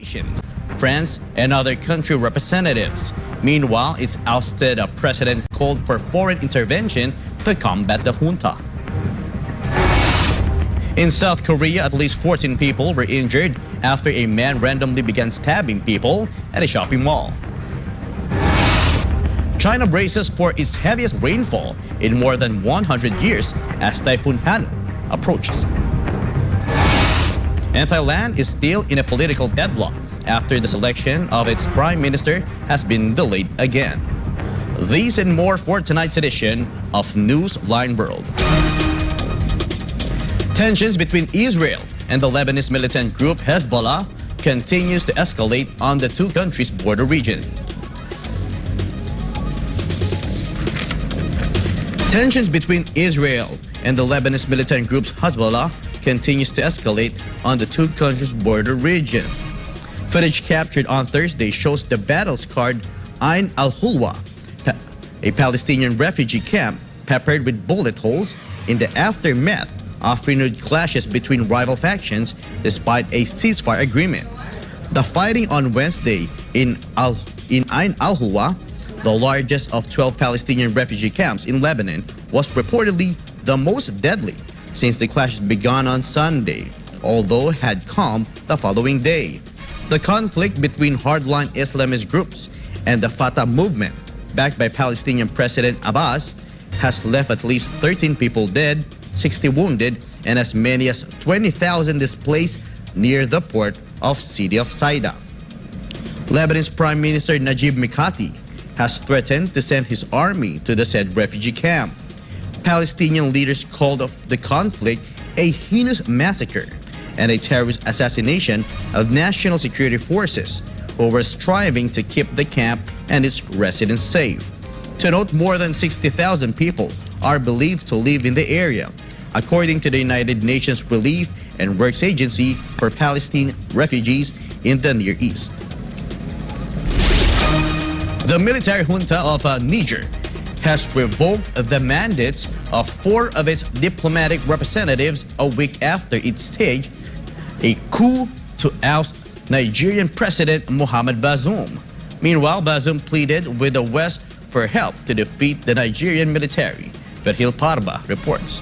delegations, France and other country representatives. Meanwhile, its ousted president called for foreign intervention to combat the junta. In South Korea, at least 14 people were injured after a man randomly began stabbing people at a shopping mall. China braces for its heaviest rainfall in more than 100 years as Typhoon Khanun approaches. And Thailand is still in a political deadlock after the selection of its prime minister has been delayed again. These and more for tonight's edition of Newsline World. Tensions between Israel and the Lebanese militant group Hezbollah continues to escalate on the two countries' border region. Tensions between Israel and the Lebanese militant group Hezbollah continues to escalate on the two countries' border region. Footage captured on Thursday shows the battle-scarred Ain al-Hulwa, a Palestinian refugee camp peppered with bullet holes in the aftermath of renewed clashes between rival factions despite a ceasefire agreement. The fighting on Wednesday in Ain al-Hulwa, the largest of 12 Palestinian refugee camps in Lebanon, was reportedly the most deadly since the clashes began on Sunday, although had calmed the following day. The conflict between hardline Islamist groups and the Fatah movement, backed by Palestinian President Abbas, has left at least 13 people dead, 60 wounded, and as many as 20,000 displaced near the port of city of Saida. Lebanon's Prime Minister Najib Mikati has threatened to send his army to the said refugee camp. Palestinian leaders called the conflict a heinous massacre and a terrorist assassination of national security forces who were striving to keep the camp and its residents safe. To note, more than 60,000 people are believed to live in the area, according to the United Nations Relief and Works Agency for Palestine Refugees in the Near East. The military junta of Niger has revoked the mandates of 4 of its diplomatic representatives a week after it staged a coup to oust Nigerian President Mohamed Bazoum. Meanwhile, Bazoum pleaded with the West for help to defeat the Nigerian military. Verhil Parba reports.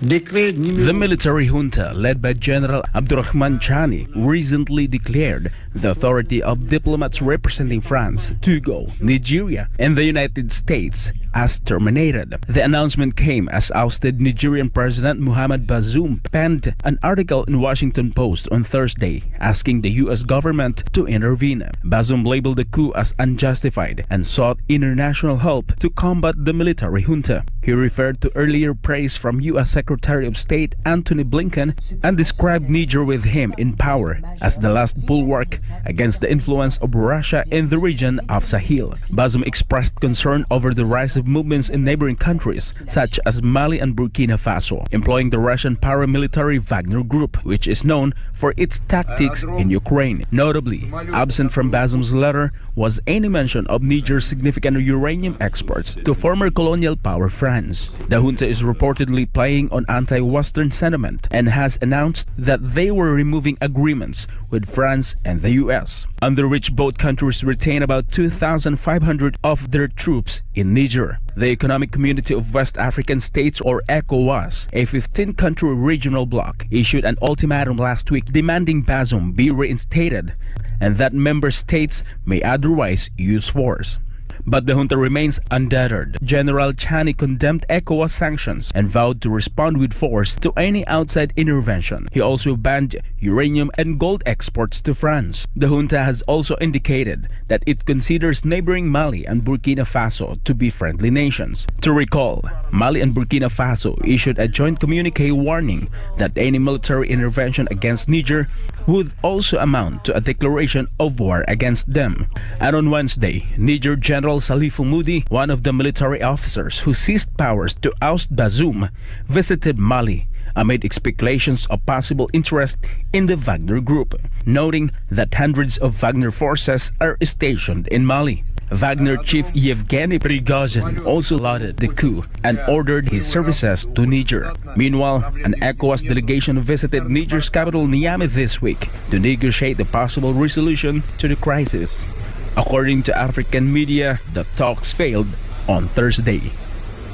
The military junta, led by General Abdurrahman Chani, recently declared the authority of diplomats representing France, Togo, Nigeria, and the United States as terminated. The announcement came as ousted Nigerian President Mohamed Bazoum penned an article in Washington Post on Thursday asking the U.S. government to intervene. Bazoum labeled the coup as unjustified and sought international help to combat the military junta. He referred to earlier praise from U.S. Secretary of State Antony Blinken and described Niger with him in power as the last bulwark against the influence of Russia in the region of Sahel. Bazoum expressed concern over the rise of movements in neighboring countries such as Mali and Burkina Faso, employing the Russian paramilitary Wagner Group, which is known for its tactics in Ukraine. Notably, absent from Bazoum's letter was any mention of Niger's significant uranium exports to former colonial power France. The junta is reportedly playing on anti-Western sentiment and has announced that they were removing agreements with France and the US, under which both countries retain about 2,500 of their troops in Niger. The Economic Community of West African States, or ECOWAS, a 15-country regional bloc, issued an ultimatum last week demanding Bazoum be reinstated and that member states may otherwise use force. But the junta remains undeterred. General Chani condemned ECOWAS sanctions and vowed to respond with force to any outside intervention. He also banned uranium and gold exports to France. The junta has also indicated that it considers neighboring Mali and Burkina Faso to be friendly nations. To recall, Mali and Burkina Faso issued a joint communique warning that any military intervention against Niger would also amount to a declaration of war against them. And on Wednesday, Niger General Salifu Moudi, one of the military officers who seized powers to oust Bazoum, visited Mali amid speculations of possible interest in the Wagner Group, noting that hundreds of Wagner forces are stationed in Mali. Wagner chief Yevgeny Prigozhin also lauded the coup and ordered his services to Niger. Meanwhile, an ECOWAS delegation visited Niger's capital Niamey this week to negotiate a possible resolution to the crisis. According to African media, the talks failed on Thursday.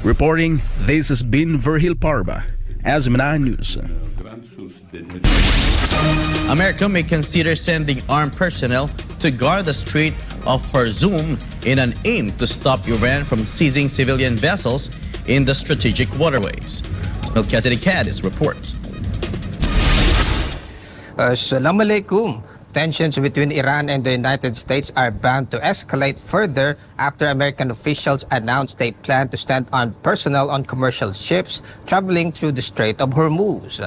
Reporting, this has been Virgil Parba, SMNI News. America may consider sending armed personnel to guard the Strait of Hormuz in an aim to stop Iran from seizing civilian vessels in the strategic waterways. Cignal TV Ch reports. Assalamu alaikum. Tensions between Iran and the United States are bound to escalate further after American officials announced they plan to send armed personnel on commercial ships traveling through the Strait of Hormuz.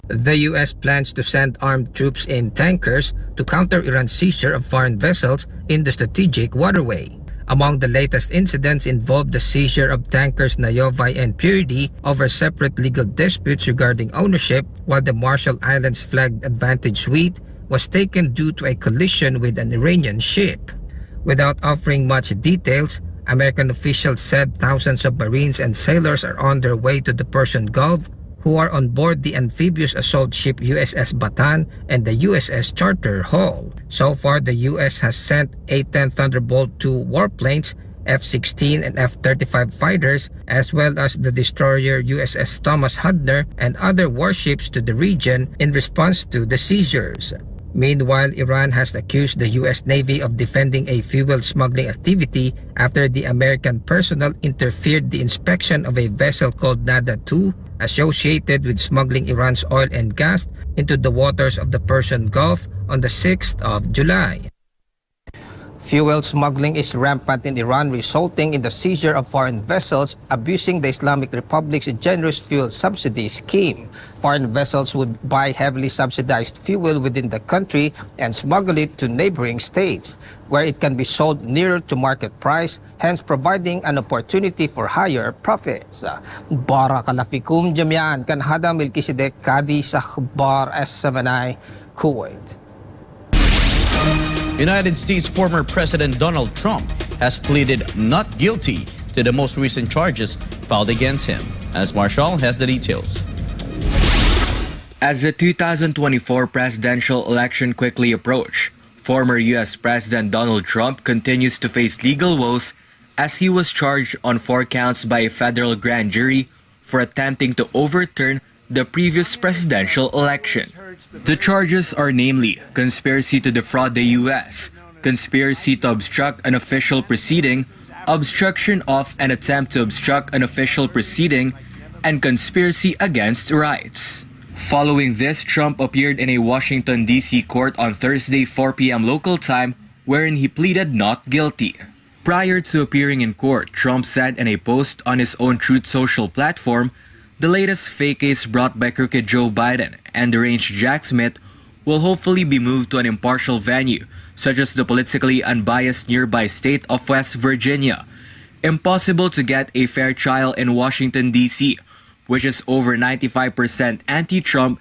The U.S. plans to send armed troops in tankers to counter Iran's seizure of foreign vessels in the strategic waterway. Among the latest incidents involved the seizure of tankers Nayovai and Purity over separate legal disputes regarding ownership, while the Marshall Islands flagged Advantage Suite was taken due to a collision with an Iranian ship. Without offering much details, American officials said thousands of Marines and sailors are on their way to the Persian Gulf who are on board the amphibious assault ship USS Bataan and the USS Charter Hall. So far, the U.S. has sent A-10 Thunderbolt II warplanes, F-16 and F-35 fighters, as well as the destroyer USS Thomas Hudner and other warships to the region in response to the seizures. Meanwhile, Iran has accused the U.S. Navy of defending a fuel smuggling activity after the American personnel interfered the inspection of a vessel called Nada II associated with smuggling Iran's oil and gas into the waters of the Persian Gulf on the 6th of July. Fuel smuggling is rampant in Iran, resulting in the seizure of foreign vessels abusing the Islamic Republic's generous fuel subsidy scheme. Foreign vessels would buy heavily subsidized fuel within the country and smuggle it to neighboring states, where it can be sold nearer to market price, hence providing an opportunity for higher profits. Barakalafikum jamian, kan hada Melchizedek Kadi sa Akhbar SMNI, Kuwait. United States former President Donald Trump has pleaded not guilty to the most recent charges filed against him. As Marshall has the details. As the 2024 presidential election quickly approached, former U.S. President Donald Trump continues to face legal woes as he was charged on 4 counts by a federal grand jury for attempting to overturn the previous presidential election. The charges are namely conspiracy to defraud the U.S., conspiracy to obstruct an official proceeding, obstruction of an attempt to obstruct an official proceeding, and conspiracy against rights. Following this, Trump appeared in a Washington, D.C. court on Thursday 4 p.m. local time, wherein he pleaded not guilty. Prior to appearing in court, Trump said in a post on his own Truth Social platform, the latest fake case brought by crooked Joe Biden and deranged Jack Smith will hopefully be moved to an impartial venue, such as the politically unbiased nearby state of West Virginia. Impossible to get a fair trial in Washington, D.C., which is over 95% anti-Trump,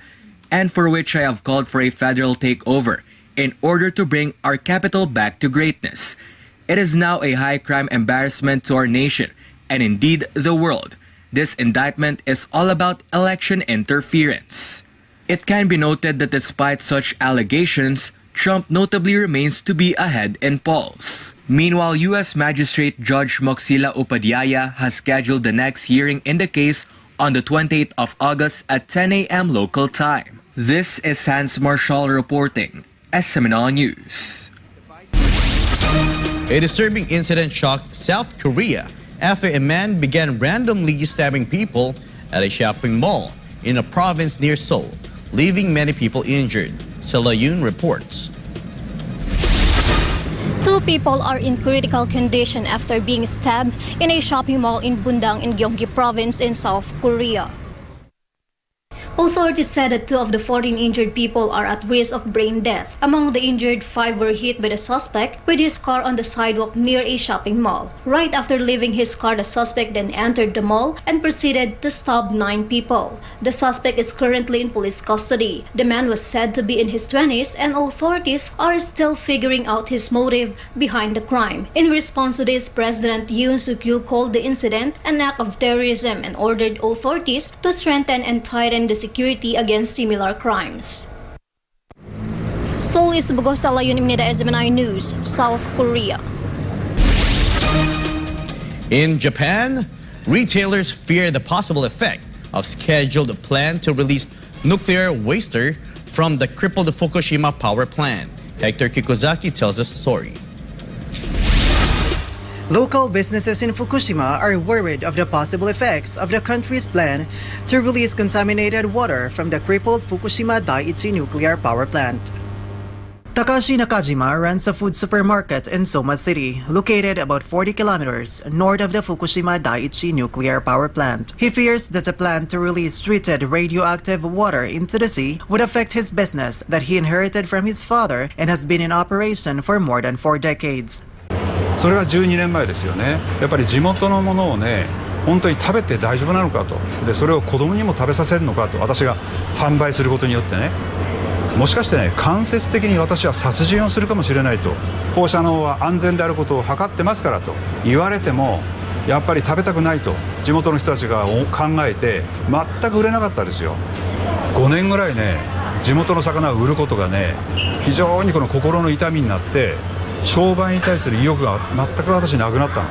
and for which I have called for a federal takeover in order to bring our capital back to greatness. It is now a high crime embarrassment to our nation and indeed the world. This indictment is all about election interference. It can be noted that despite such allegations, Trump notably remains to be ahead in polls. Meanwhile, U.S. Magistrate Judge Moxila Upadhyaya has scheduled the next hearing in the case on the 28th of August at 10 a.m. local time. This is Hans Marshall reporting, SMNI News. A disturbing incident shocked South Korea after a man began randomly stabbing people at a shopping mall in a province near Seoul, leaving many people injured. Sela Yoon reports. 2 people are in critical condition after being stabbed in a shopping mall in Bundang in Gyeonggi province in South Korea. Authorities said that 2 of the 14 injured people are at risk of brain death. Among the injured, 5 were hit by the suspect with his car on the sidewalk near a shopping mall. Right after leaving his car, the suspect then entered the mall and proceeded to stab 9 people. The suspect is currently in police custody. The man was said to be in his 20s, and authorities are still figuring out his motive behind the crime. In response to this, President Yoon Suk-yeol called the incident an act of terrorism and ordered authorities to strengthen and tighten the security against similar crimes. Seoul is bugos sa layunin nila SMNI News, South Korea. In Japan, retailers fear the possible effect of scheduled plan to release nuclear waster from the crippled Fukushima power plant. Hector Kikozaki tells us the story. Local businesses in Fukushima are worried of the possible effects of the country's plan to release contaminated water from the crippled Fukushima Daiichi nuclear power plant. Takashi Nakajima runs a food supermarket in Soma City, located about 40 kilometers north of the Fukushima Daiichi nuclear power plant. He fears that the plan to release treated radioactive water into the sea would affect his business that he inherited from his father and has been in operation for more than 4 decades. それが12年前ですよね。やっぱり地元のものをね、本当に食べて大丈夫なのかと。で、それを子供にも食べさせるのかと。私が販売することによってね。もしかしてね、間接的に私は殺人をするかもしれないと。放射能は安全であることを図ってますからと言われても、やっぱり食べたくないと地元の人たちが考えて全く売れなかったですよ。5年ぐらいね、地元の魚を売ることがね、非常にこの心の痛みになって、商売に対する意欲が全く私なくなったの。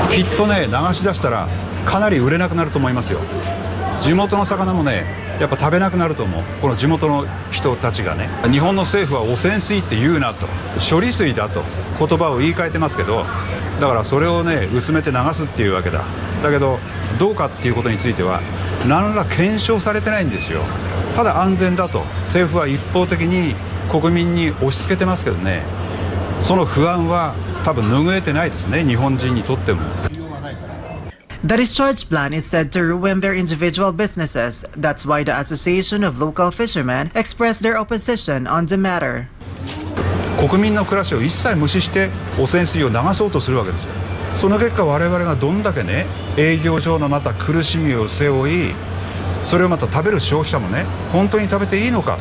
きっとね、流し出したらかなり売れなくなると思いますよ。地元の魚もね、やっぱ食べなくなると思う。この地元の人たちがね、日本の政府は汚染水って言うなと、処理水だと言葉を言い換えてますけど、だからそれをね、薄めて流すっていうわけだ。だけどどうかっていうことについては何ら検証されてないんですよ。ただ安全だと政府は一方的に国民に押し付けてますけどね、その不安は多分拭えてないですね、日本人にとっても。The discharge plan is said to ruin their individual businesses. That's why the Association of Local Fishermen expressed their opposition on the matter. 国民の暮らしを一切無視して汚染水を流そうとするわけですよ。その結果我々がどんだけね、営業上のまた苦しみを背負い、それをまた食べる消費者もね、本当に食べていいのか、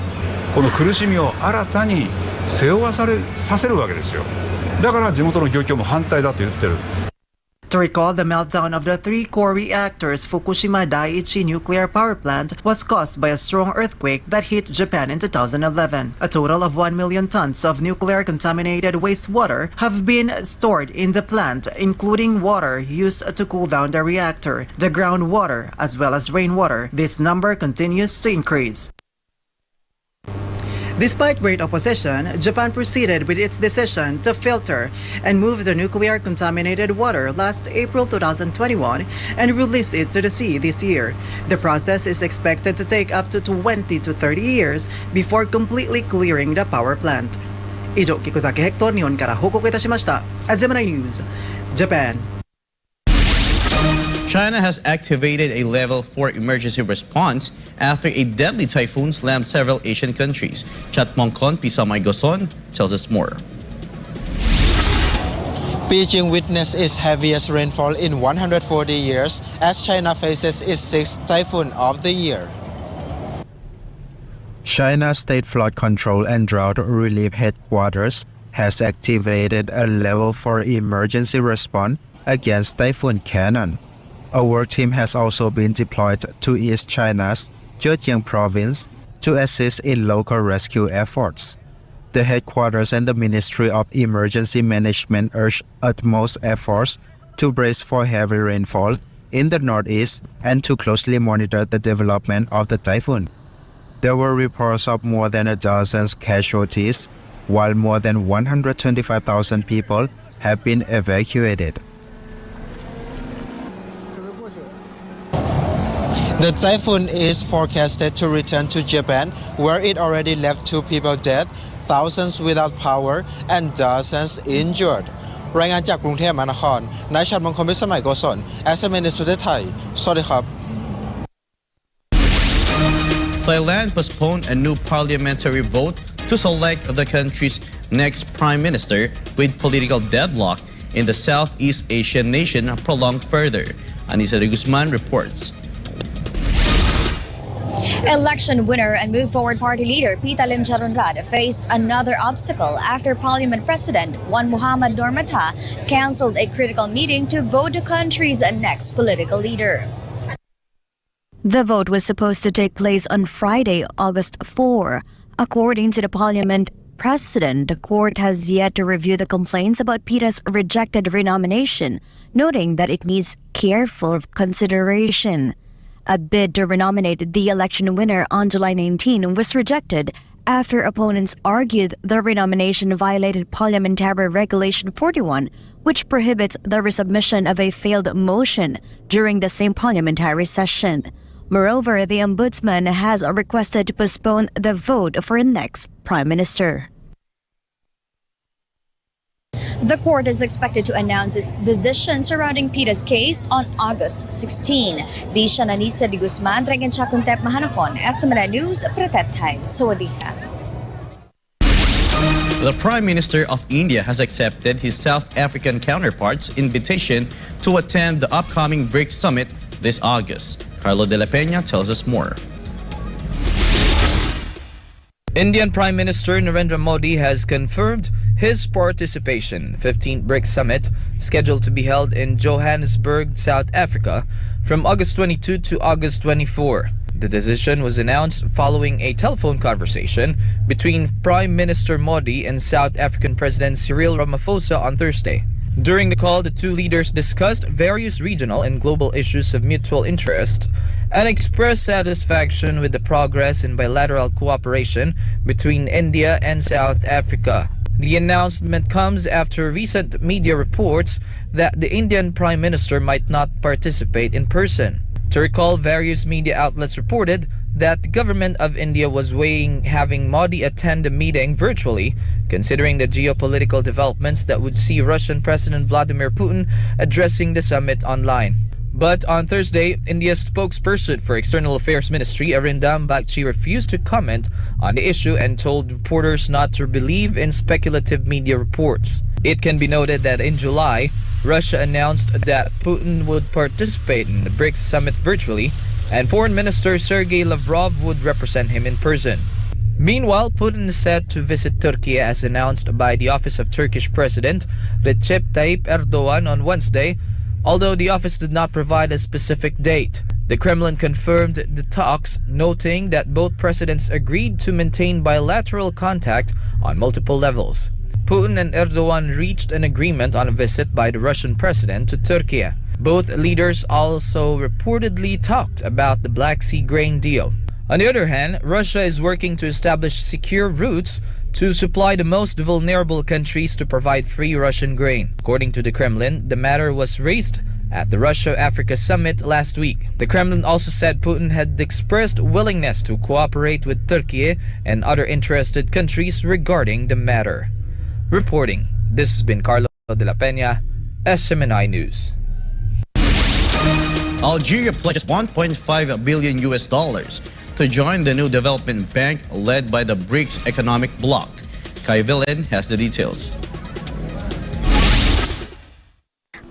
この苦しみを新たに背負わさせるわけですよ。だから地元の漁協も反対だと言ってる。To recall, the meltdown of the 3 core reactors Fukushima Daiichi nuclear power plant was caused by a strong earthquake that hit Japan in 2011. A total of 1 million tons of nuclear contaminated wastewater have been stored in the plant, including water used to cool down the reactor, the groundwater, as well as rainwater. This number continues to increase. Despite great opposition, Japan proceeded with its decision to filter and move the nuclear contaminated water last April 2021 and release it to the sea this year. The process is expected to take up to 20 to 30 years before completely clearing the power plant. 以上、菊崎ヘクトー日本から報告いたしました。SMNI News, Japan. China has activated a level 4 emergency response after a deadly typhoon slammed several Asian countries. Chatmongkon Pisamay Goson tells us more. Beijing witnessed its heaviest rainfall in 140 years as China faces its 6th typhoon of the year. China's State Flood Control and Drought Relief Headquarters has activated a level 4 emergency response against Typhoon Khanun. A work team has also been deployed to East China's Zhejiang province to assist in local rescue efforts. The headquarters and the Ministry of Emergency Management urged utmost efforts to brace for heavy rainfall in the northeast and to closely monitor the development of the typhoon. There were reports of more than a dozen casualties, while more than 125,000 people have been evacuated. The typhoon is forecasted to return to Japan, where it already left 2 people dead, thousands without power, and dozens injured. รายงานจากกรุงเทพมหานคร นายชัดมงคล พิสมัย โกศล SMNI ประเทศไทย สวัสดีครับ Thailand postponed a new parliamentary vote to select the country's next prime minister, with political deadlock in the Southeast Asian nation prolonged further. Anissa de Guzman reports. Election winner and Move Forward Party leader Pita Limjaronrad faced another obstacle after Parliament President Wan Muhammad Noor Matha cancelled a critical meeting to vote the country's next political leader. The vote was supposed to take place on Friday, August 4. According to the Parliament President, the court has yet to review the complaints about Pita's rejected renomination, noting that it needs careful consideration. A bid to renominate the election winner on July 19 was rejected after opponents argued the renomination violated Parliamentary Regulation 41, which prohibits the resubmission of a failed motion during the same parliamentary session. Moreover, the Ombudsman has requested to postpone the vote for the next Prime Minister. The court is expected to announce its decision surrounding Pita's case on August 16. Di siya Anissa de Guzman, Dragan Chakuntep Mahanakon, SMNI News, Pratethay, Sawadika. The Prime Minister of India has accepted his South African counterpart's invitation to attend the upcoming BRICS summit this August. Carlo de la Peña tells us more. Indian Prime Minister Narendra Modi has confirmed his participation in the 15th BRICS summit, scheduled to be held in Johannesburg, South Africa, from August 22 to August 24. The decision was announced following a telephone conversation between Prime Minister Modi and South African President Cyril Ramaphosa on Thursday. During the call, the two leaders discussed various regional and global issues of mutual interest and expressed satisfaction with the progress in bilateral cooperation between India and South Africa. The announcement comes after recent media reports that the Indian Prime Minister might not participate in person. To recall, various media outlets reported that the government of India was weighing having Modi attend the meeting virtually, considering the geopolitical developments that would see Russian President Vladimir Putin addressing the summit online. But on Thursday, India's spokesperson for External Affairs Ministry, Arindam Bagchi, refused to comment on the issue and told reporters not to believe in speculative media reports. It can be noted that in July, Russia announced that Putin would participate in the BRICS summit virtually, and Foreign Minister Sergei Lavrov would represent him in person. Meanwhile, Putin is set to visit Turkey as announced by the office of Turkish President Recep Tayyip Erdogan on Wednesday, although the office did not provide a specific date. The Kremlin confirmed the talks, noting that both presidents agreed to maintain bilateral contact on multiple levels. Putin and Erdogan reached an agreement on a visit by the Russian president to Turkey. Both leaders also reportedly talked about the Black Sea grain deal. On the other hand, Russia is working to establish secure routes to supply the most vulnerable countries to provide free Russian grain. According to the Kremlin, the matter was raised at the Russia-Africa summit last week. The Kremlin also said Putin had expressed willingness to cooperate with Turkey and other interested countries regarding the matter. Reporting, this has been Carlo de la Peña, SMNI News. Algeria pledges $1.5 billion to join the new development bank led by the BRICS economic bloc. Vigan has the details.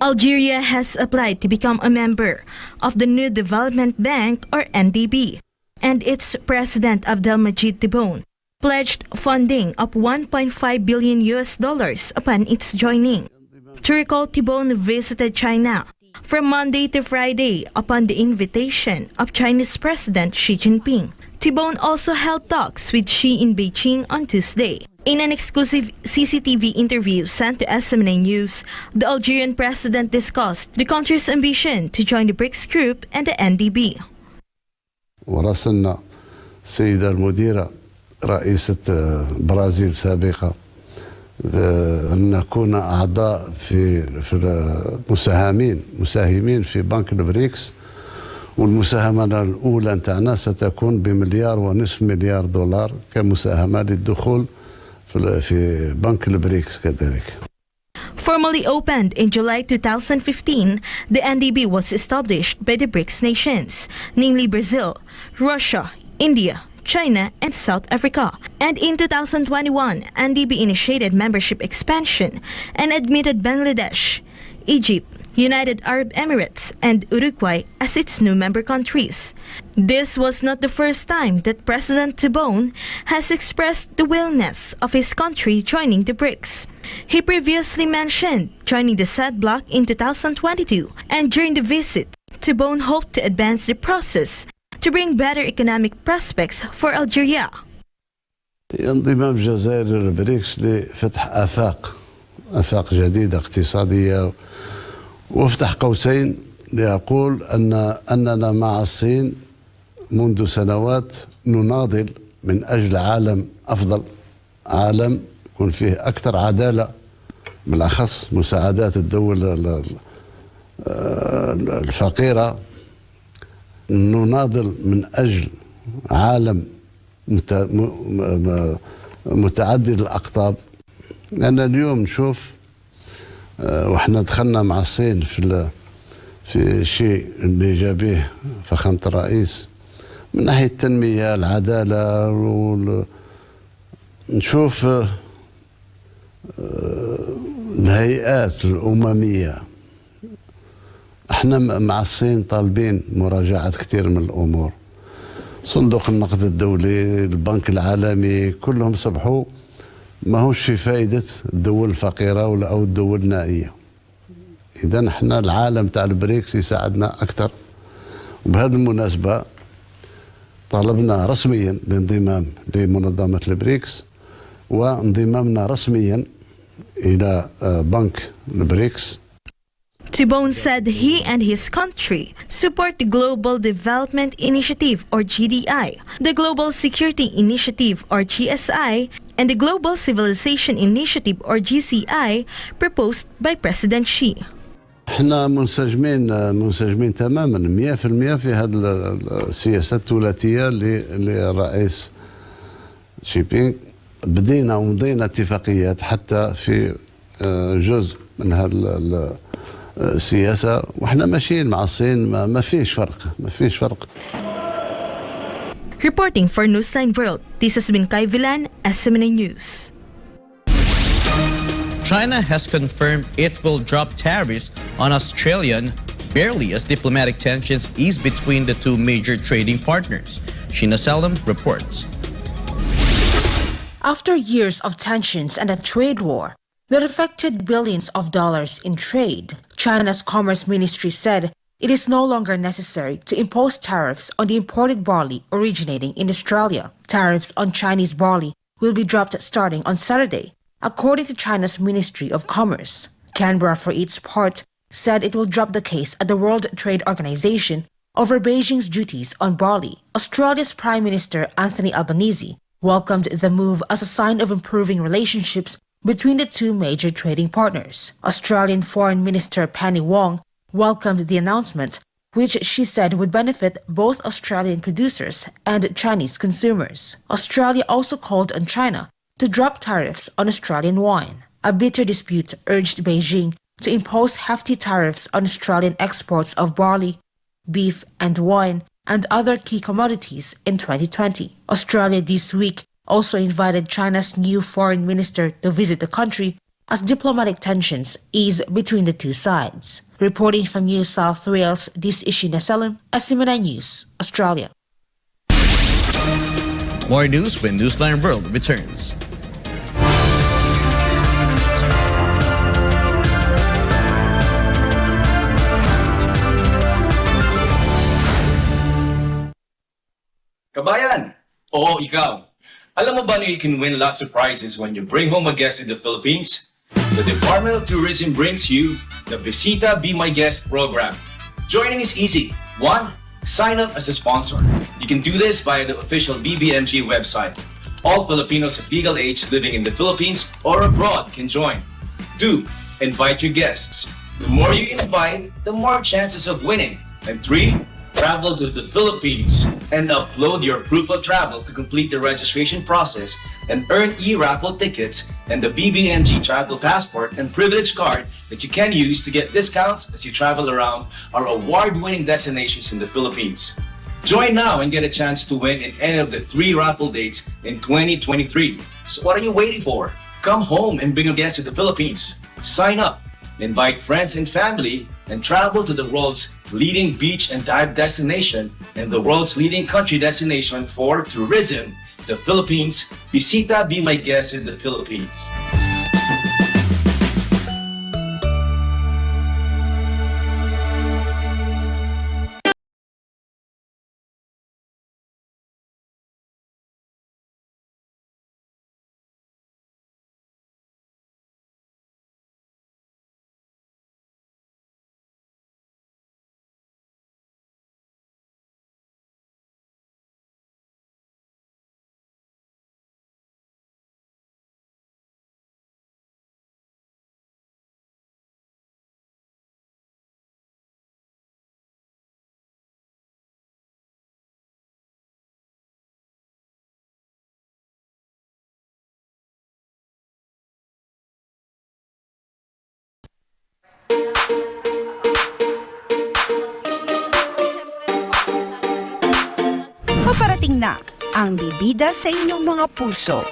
Algeria has applied to become a member of the New Development Bank, or NDB, and its president Abdelmajid Tebboune pledged funding of $1.5 billion upon its joining. To recall, Tebboune visited China from Monday to Friday upon the invitation of Chinese President Xi Jinping. Tebboune also held talks with Xi in Beijing on Tuesday. In an exclusive CCTV interview sent to SMNI News, the Algerian president discussed the country's ambition to join the BRICS group and the NDB. وراسلنا السيدة المديرة رئيسة برازيل سابقة أن نكون أعضاء في مساهمين في بنك البريكس، والمساهمة الأولى نتاعنا ستكون ب1.5 مليار دولار كمساهمة للدخول في بنك البريكس كذلك. Formally opened in July 2015, the NDB was established by the BRICS nations, namely Brazil, Russia, India, China, and South Africa. And in 2021, NDB initiated membership expansion and admitted Bangladesh, Egypt, United Arab Emirates, and Uruguay as its new member countries. This was not the first time that President Tebboune has expressed the willingness of his country joining the BRICS. He previously mentioned joining the said bloc in 2022, and during the visit, Tebboune hoped to advance the process to bring better economic prospects for Algeria. انضمام الجزائر للبريكس لفتح آفاق جديدة اقتصادية، وافتح قوسين لأقول أننا مع الصين منذ سنوات نناضل من أجل عالم أفضل، عالم يكون فيه أكثر عدالة، بالأخص مساعدات الدول الفقيرة. نناضل من أجل عالم متعدد الأقطاب، لأن اليوم نشوف وإحنا دخلنا مع الصين في شيء اللي جا به فخامة الرئيس من ناحية التنمية، العدالة، نشوف الهيئات الأممية. احنا مع الصين طالبين مراجعة كثير من الأمور، صندوق النقد الدولي، البنك العالمي، كلهم صبحوا ما هوش في فائدة الدول الفقيرة أو الدول النائية. إذا احنا العالم تاع البريكس يساعدنا أكثر. وبهذه المناسبة طالبنا رسميا الانضمام لمنظمة البريكس، وانضمامنا رسميا إلى بنك البريكس. Tebboune said he and his country support the Global Development Initiative or GDI, the Global Security Initiative or GSI, and the Global Civilization Initiative or GCI proposed by President Xi. احنا منسجمين تماما 100% في هذه السياسات الثلاثية للرئيس شي بينغ. بدينا ومضينا اتفاقيات حتى في جزء من هذا السياسة، واحنا ماشيين مع الصين، ما فيش فرق. Reporting for Newsline World, this has been Vigan, SMNI News. China has confirmed it will drop tariffs on Australian barely as diplomatic tensions ease between the two major trading partners. Sheena Salem reports. After years of tensions and a trade war that affected billions of dollars in trade, China's Commerce Ministry said it is no longer necessary to impose tariffs on the imported barley originating in Australia. Tariffs on Chinese barley will be dropped starting on Saturday, according to China's Ministry of Commerce. Canberra, for its part, said it will drop the case at the World Trade Organization over Beijing's duties on barley. Australia's Prime Minister Anthony Albanese welcomed the move as a sign of improving relationships between the two major trading partners. Australian Foreign Minister Penny Wong welcomed the announcement, which she said would benefit both Australian producers and Chinese consumers. Australia also called on China to drop tariffs on Australian wine. A bitter dispute urged Beijing to impose hefty tariffs on Australian exports of barley, beef and wine, and other key commodities in 2020. Australia this week also invited China's new foreign minister to visit the country as diplomatic tensions ease between the two sides. Reporting from New South Wales, this is Sheena Salem, SMNI News, Australia. More news when Newsline World returns. Kabayan! Oo, ikaw. Alam mo ba na you can win lots of prizes when you bring home a guest in the Philippines? The Department of Tourism brings you the Visita Be My Guest program. Joining is easy. 1. Sign up as a sponsor. You can do this via the official BBMG website. All Filipinos of legal age living in the Philippines or abroad can join. 2. Invite your guests. The more you invite, the more chances of winning. And 3. Travel to the Philippines and upload your proof of travel to complete the registration process and earn e-raffle tickets and the BBMG travel passport and privilege card that you can use to get discounts as you travel around our award-winning destinations in the Philippines. Join now and get a chance to win in any of the 3 raffle dates in 2023. So what are you waiting for? Come home and bring a guest to the Philippines. Sign up, invite friends and family, and travel to the world's leading beach and dive destination and the world's leading country destination for tourism, the Philippines. Bisita, be my guest in the Philippines. Paparating na ang bibida sa inyong mga puso.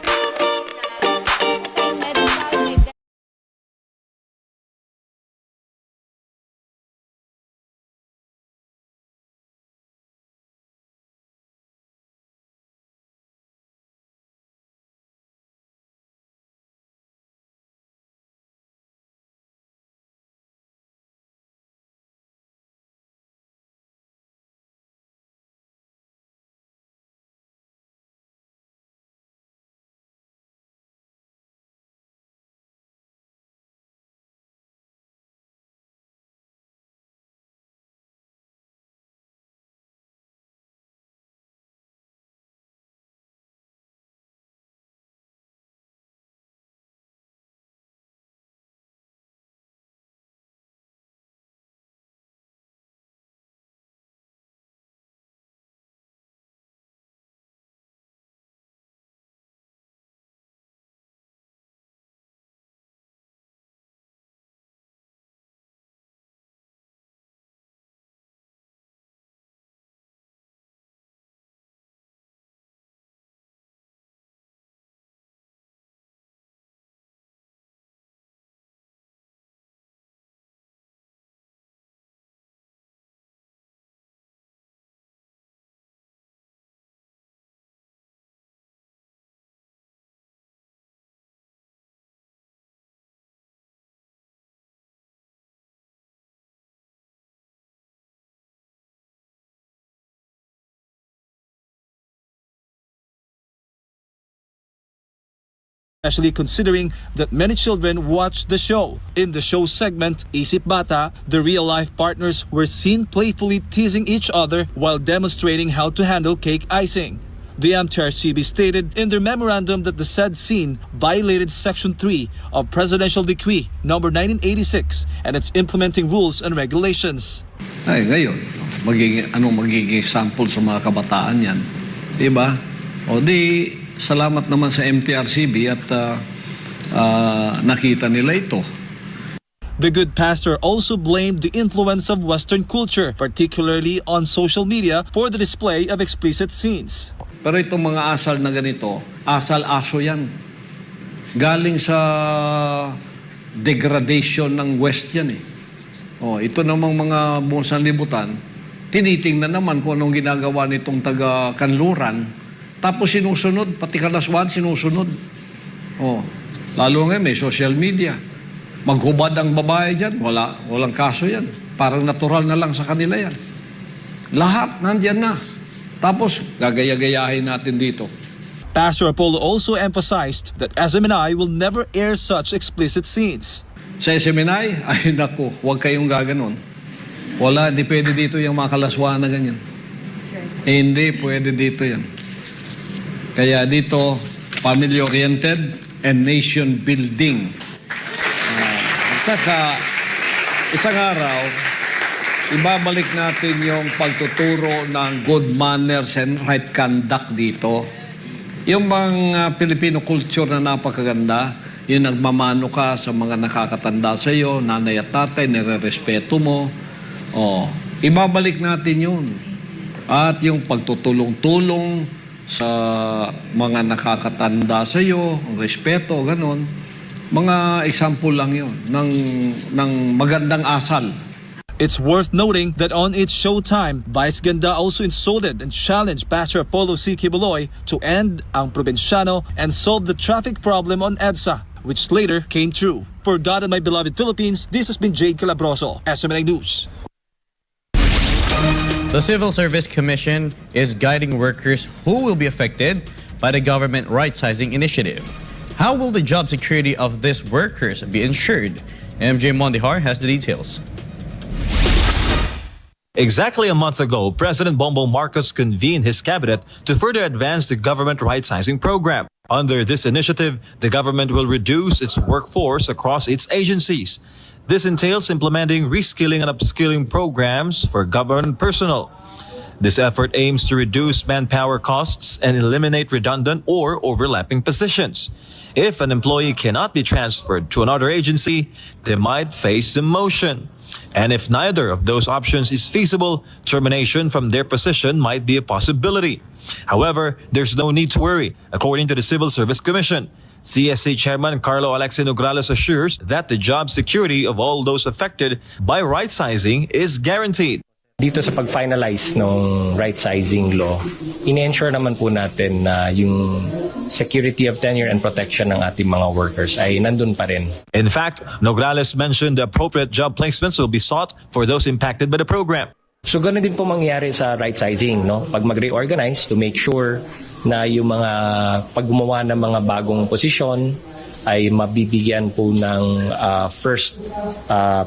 Especially considering that many children watched the show. In the show segment, Isip Bata, the real-life partners were seen playfully teasing each other while demonstrating how to handle cake icing. The MTRCB stated in their memorandum that the said scene violated Section 3 of Presidential Decree No. 1986 and its implementing rules and regulations. Ay, ngayon, magiging sample sa mga kabataan yan. Diba? O di, salamat naman sa MTRCB at nakita nila ito. The good pastor also blamed the influence of Western culture, particularly on social media, for the display of explicit scenes. Pero itong mga asal na ganito, asal-aso yan. Galing sa degradation ng West yan eh. O, ito namang mga buong sanlibutan, tinitingnan naman kung anong ginagawa nitong taga-kanluran. Tapos sinusunod, pati kalaswan sinusunod. Oh, lalo ngayon may social media. Maghubad ang babae dyan, walang kaso yan. Parang natural na lang sa kanila yan. Lahat nandyan na. Tapos gagaya-gayahin natin dito. Pastor Apollo also emphasized that SMNI will never air such explicit scenes. Sa SMNI, ay naku, huwag kayong gaganon. Wala, hindi pwede dito yung mga kalaswaan na ganyan. Right. Hindi pwede dito yan. Kaya dito, family-oriented and nation-building. At saka, isang araw, ibabalik natin yung pagtuturo ng good manners and right conduct dito. Yung mga Filipino culture na napakaganda, yung nagmamano ka sa mga nakakatanda sa iyo, nanay at tatay, nire-respeto mo. Oh, ibabalik natin yun. At yung pagtutulong-tulong sa mga nakakatanda sa iyo, respeto, ganon. Mga example lang yun ng magandang asal. It's worth noting that on its showtime, Vice Ganda also insulted and challenged Pastor Apollo C. Kibuloy to end ang probinsyano and solve the traffic problem on EDSA, which later came true. For God and my beloved Philippines, this has been Jade Calabroso, SMNI News. The Civil Service Commission is guiding workers who will be affected by the government right-sizing initiative. How will the job security of these workers be ensured? MJ Mondihar has the details. Exactly a month ago, President Bongbong Marcos convened his cabinet to further advance the government right-sizing program. Under this initiative, the government will reduce its workforce across its agencies. This entails implementing reskilling and upskilling programs for government personnel. This effort aims to reduce manpower costs and eliminate redundant or overlapping positions. If an employee cannot be transferred to another agency, they might face demotion. And if neither of those options is feasible, termination from their position might be a possibility. However, there's no need to worry, according to the Civil Service Commission. CSC Chairman Carlo Alexi Nograles assures that the job security of all those affected by right-sizing is guaranteed. Dito sa pag-finalize ng right-sizing law, in-ensure naman po natin na yung security of tenure and protection ng ating mga workers ay nandun pa rin. In fact, Nograles mentioned the appropriate job placements will be sought for those impacted by the program. So ganoon din po mangyayari sa right-sizing, no? Pag mag-reorganize to make sure na yung mga paggumawa ng mga bagong posisyon ay mabibigyan po ng first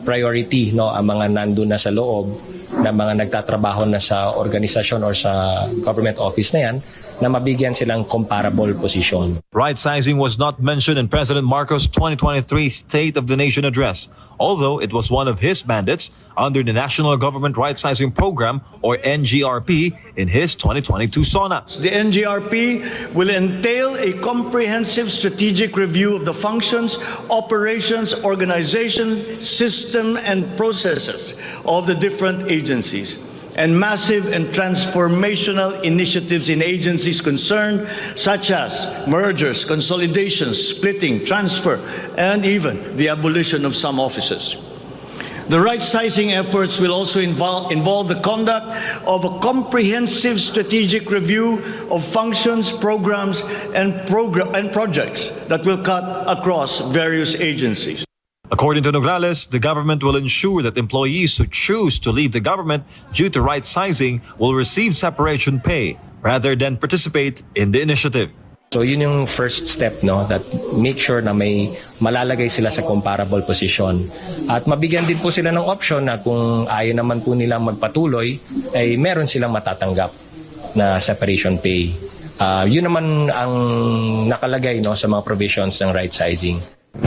priority, no, ang mga nandun na sa loob na mga nagtatrabaho na sa organisasyon or sa government office na yan, na mabigyan silang comparable position. Right-sizing was not mentioned in President Marcos' 2023 State of the Nation address, although it was one of his mandates under the National Government Right-Sizing Program, or NGRP, in his 2022 SONA. The NGRP will entail a comprehensive strategic review of the functions, operations, organization, system, and processes of the different agencies, and massive and transformational initiatives in agencies concerned, such as mergers, consolidations, splitting, transfer, and even the abolition of some offices. The right-sizing efforts will also involve the conduct of a comprehensive strategic review of functions, programs, and projects that will cut across various agencies. According to Nograles, the government will ensure that employees who choose to leave the government due to right-sizing will receive separation pay rather than participate in the initiative. So yun yung first step, no, that make sure na may malalagay sila sa comparable position. At mabigyan din po sila ng option na kung ayaw naman po nilang magpatuloy, ay meron silang matatanggap na separation pay. Yun naman ang nakalagay, no, sa mga provisions ng right-sizing.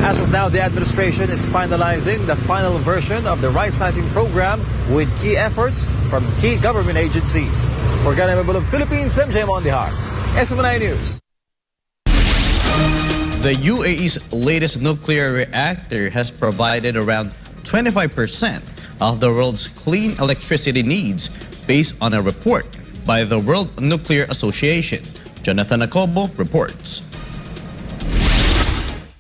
As of now, the administration is finalizing the final version of the right-sizing program with key efforts from key government agencies. For Ganamable of Philippines, MJ Mondihar, SMNI News. The UAE's latest nuclear reactor has provided around 25% of the world's clean electricity needs, based on a report by the World Nuclear Association. Jonathan Acobo reports.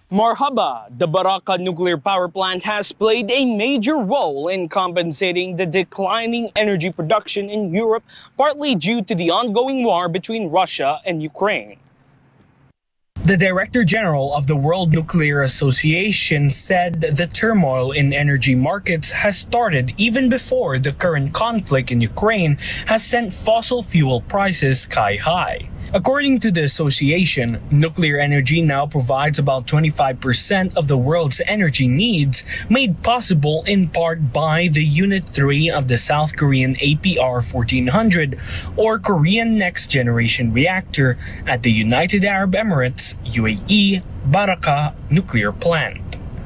Marhaba, the Baraka nuclear power plant has played a major role in compensating the declining energy production in Europe, partly due to the ongoing war between Russia and Ukraine. The Director General of the World Nuclear Association said the turmoil in energy markets has started even before the current conflict in Ukraine has sent fossil fuel prices sky high. According to the association, nuclear energy now provides about 25% of the world's energy needs, made possible in part by the Unit 3 of the South Korean APR-1400, or Korean Next Generation Reactor, at the United Arab Emirates, UAE, Baraka nuclear plant.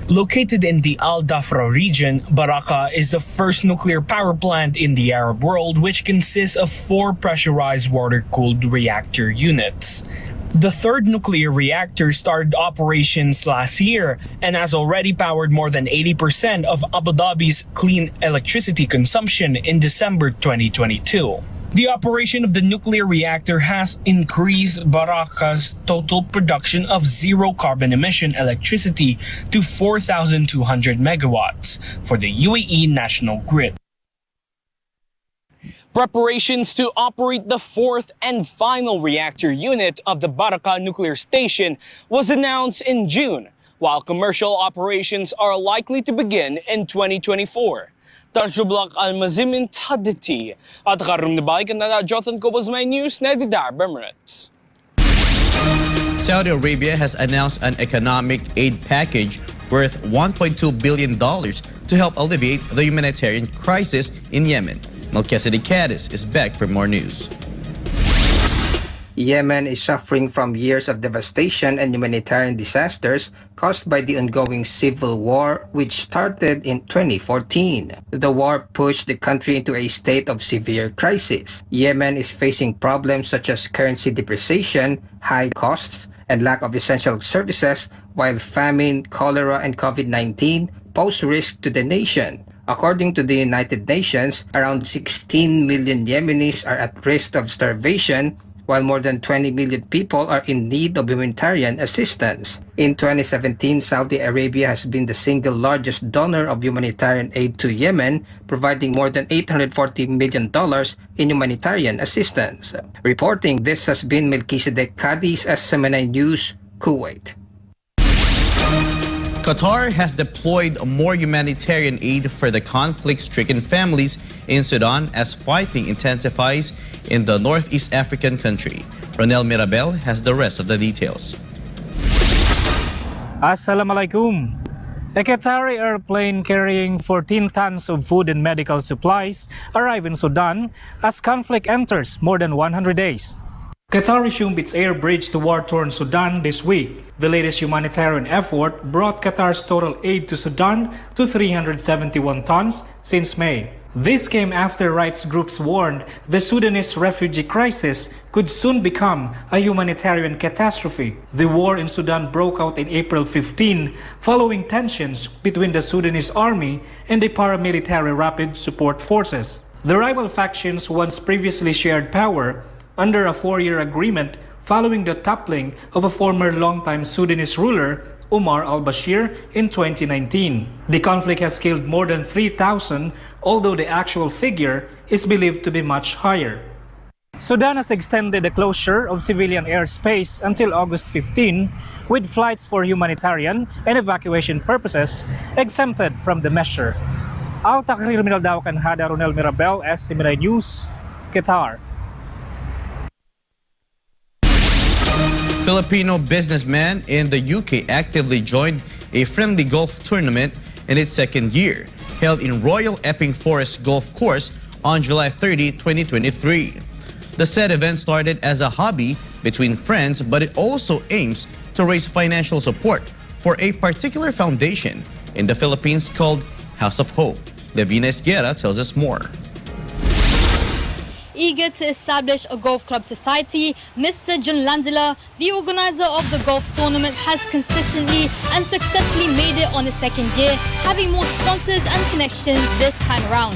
Located in the Al Dhafra region, Baraka is the first nuclear power plant in the Arab world, which consists of 4 pressurized water-cooled reactor units. The third nuclear reactor started operations last year and has already powered more than 80% of Abu Dhabi's clean electricity consumption in December 2022. The operation of the nuclear reactor has increased Baraka's total production of zero-carbon emission electricity to 4,200 megawatts for the UAE national grid. Preparations to operate the fourth and final reactor unit of the Baraka nuclear station was announced in June, while commercial operations are likely to begin in 2024. Tarjublak Almazimin Taditi at Karum Nabalik and Jonathan Kobosmay News, Nedidar Emirates. Saudi Arabia has announced an economic aid package worth $1.2 billion to help alleviate the humanitarian crisis in Yemen. Melchizedek Cadiz is back for more news. Yemen is suffering from years of devastation and humanitarian disasters caused by the ongoing civil war, which started in 2014. The war pushed the country into a state of severe crisis. Yemen is facing problems such as currency depreciation, high costs, and lack of essential services, while famine, cholera, and COVID-19 pose risk to the nation. According to the United Nations, around 16 million Yemenis are at risk of starvation, while more than 20 million people are in need of humanitarian assistance. In 2017, Saudi Arabia has been the single largest donor of humanitarian aid to Yemen, providing more than $840 million in humanitarian assistance. Reporting this has been Melchizedek Cadiz, SMNI News, Kuwait. Qatar has deployed more humanitarian aid for the conflict-stricken families in Sudan as fighting intensifies in the Northeast African country. Ronel Mirabel has the rest of the details. Assalamualaikum. A Qatari airplane carrying 14 tons of food and medical supplies arrived in Sudan as conflict enters more than 100 days. Qatar resumed its air bridge to war-torn Sudan this week. The latest humanitarian effort brought Qatar's total aid to Sudan to 371 tons since May. This came after rights groups warned the Sudanese refugee crisis could soon become a humanitarian catastrophe. The war in Sudan broke out in April 15 following tensions between the Sudanese army and the paramilitary rapid support forces. The rival factions once previously shared power under a 4-year agreement following the toppling of a former longtime Sudanese ruler, Omar al-Bashir, in 2019. The conflict has killed more than 3,000, although the actual figure is believed to be much higher. Sudan has extended the closure of civilian airspace until August 15, with flights for humanitarian and evacuation purposes exempted from the measure. Al-Takrir min al-Dawak and Hada Ronel Mirabel, SMNI News, Qatar. Filipino businessman in the UK actively joined a friendly golf tournament in its second year, held in Royal Epping Forest Golf Course on July 30, 2023. The said event started as a hobby between friends, but it also aims to raise financial support for a particular foundation in the Philippines called House of Hope. Levina Esguerra tells us more. Eager to establish a golf club society, Mr. John Lanzilla, the organizer of the golf tournament, has consistently and successfully made it on the second year, having more sponsors and connections this time around.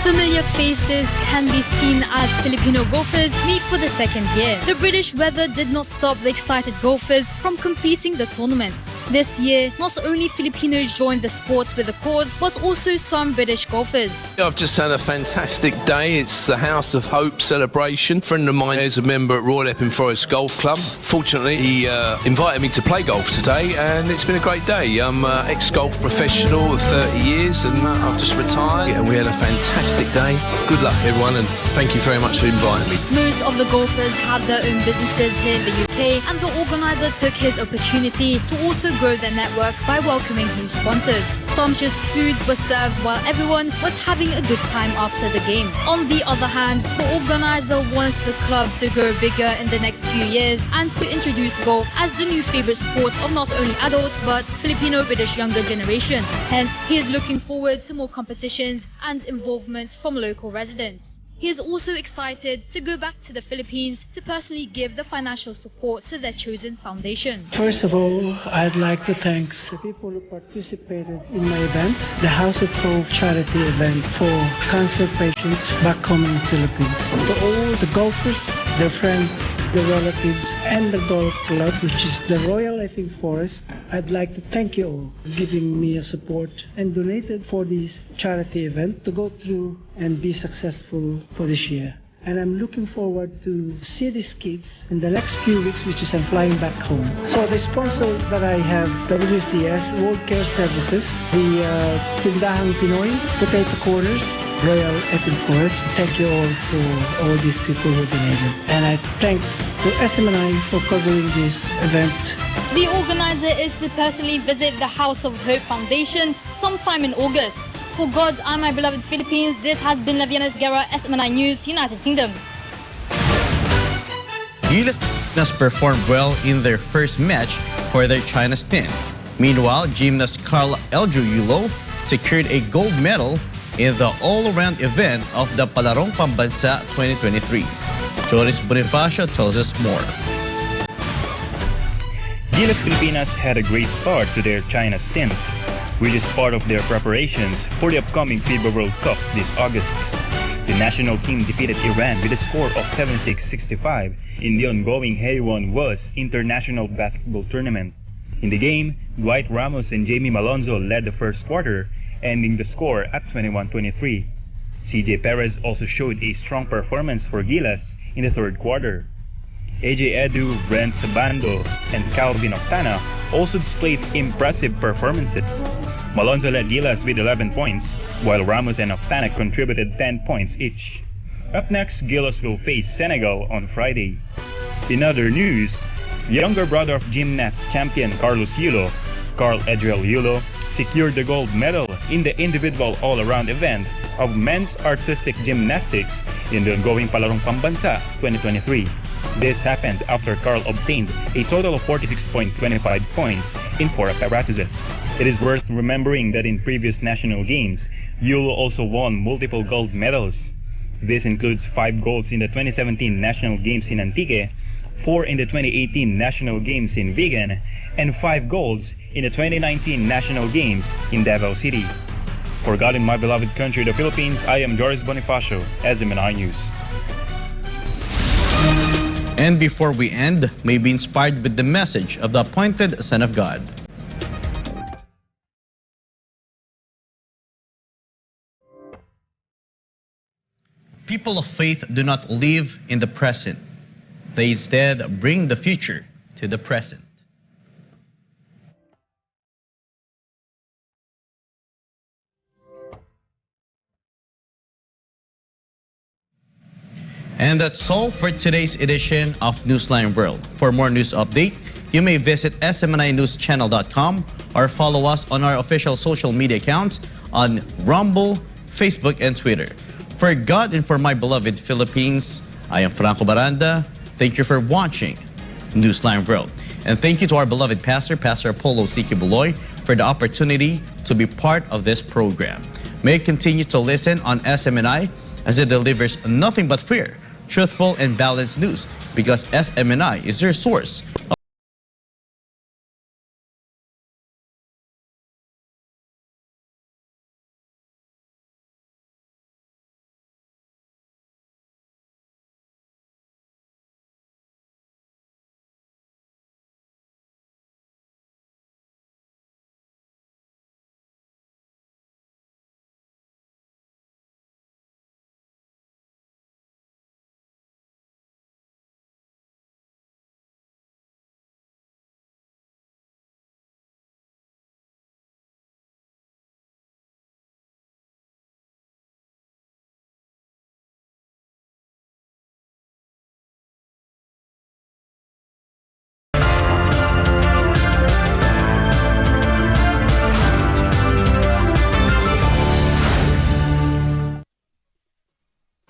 Familiar faces can be seen as Filipino golfers meet for the second year. The British weather did not stop the excited golfers from completing the tournament. This year, not only Filipinos joined the sports with a cause, but also some British golfers. I've just had a fantastic day. It's the House of Hope celebration. A friend of mine is a member at Royal Epping Forest Golf Club. Fortunately, he invited me to play golf today, and it's been a great day. I'm an ex-golf professional of 30 years, and I've just retired, and we had a fantastic day. Good luck, everyone, and thank you very much for inviting me. Most of the golfers have their own businesses here in the UK, and the organizer took his opportunity to also grow their network by welcoming new sponsors. Sumptuous foods were served while everyone was having a good time after the game. On the other hand, the organizer wants the club to grow bigger in the next few years and to introduce golf as the new favorite sport of not only adults but Filipino-British younger generation. Hence, he is looking forward to more competitions and involvement from local residents. He is also excited to go back to the Philippines to personally give the financial support to their chosen foundation. First of all, I'd like to thank the people who participated in my event, the House of Hope charity event for cancer patients back home in the Philippines. To all the golfers, their friends, the relatives, and the golf club, which is the Royal Effing Forest, I'd like to thank you all for giving me a support and donated for this charity event to go through and be successful for this year. And I'm looking forward to see these kids in the next few weeks, which is I'm flying back home. So the sponsor that I have, WCS, World Care Services, the Tindahang Pinoy, Potato Corners, Royal Effing Forest. Thank you all for all these people who donated. And I thanks to SMNI for covering this event. The organizer is to personally visit the House of Hope Foundation sometime in August. For God and my beloved Philippines, this has been Laviana Guerra, SMNI News, United Kingdom. Gilas performed well in their first match for their China stint. Meanwhile, gymnast Carla Yulo secured a gold medal in the all-around event of the Palarong Pambansa 2023. Joris Bonifacio tells us more. Gilas Pilipinas had a great start to their China stint, which is part of their preparations for the upcoming FIBA World Cup this August. The national team defeated Iran with a score of 76-65 in the ongoing Haiwan Was International Basketball Tournament. In the game, Dwight Ramos and Jamie Malonzo led the first quarter, ending the score at 21-23. CJ Perez also showed a strong performance for Gilas in the third quarter. AJ Edu, Brent Sabando, and Calvin Octana also displayed impressive performances. Malonzo led Gilas with 11 points, while Ramos and Octana contributed 10 points each. Up next, Gilas will face Senegal on Friday. In other news, the younger brother of gymnast champion Carlos Yulo, Carl Edriel Yulo, secured the gold medal in the individual all-around event of men's artistic gymnastics in the ongoing Palarong Pambansa 2023. This happened after Carl obtained a total of 46.25 points in 4 apparatuses. It is worth remembering that in previous national games, Yulo also won multiple gold medals. This includes 5 golds in the 2017 National Games in Antique, 4 in the 2018 National Games in Vigan, and 5 golds in the 2019 National Games in Davao City. For God and my beloved country, the Philippines, I am Joris Bonifacio, SMNI News. And before we end, may be inspired with the message of the appointed Son of God. People of faith do not live in the present. They instead bring the future to the present. And that's all for today's edition of Newsline World. For more news update, you may visit SMNINewsChannel.com or follow us on our official social media accounts on Rumble, Facebook, and Twitter. For God and for my beloved Philippines, I am Franco Baranda. Thank you for watching Newsline World. And thank you to our beloved pastor, Pastor Apollo C. Kibuloy, for the opportunity to be part of this program. May you continue to listen on SMNI as it delivers nothing but fair, truthful, and balanced news, because SMNI is your source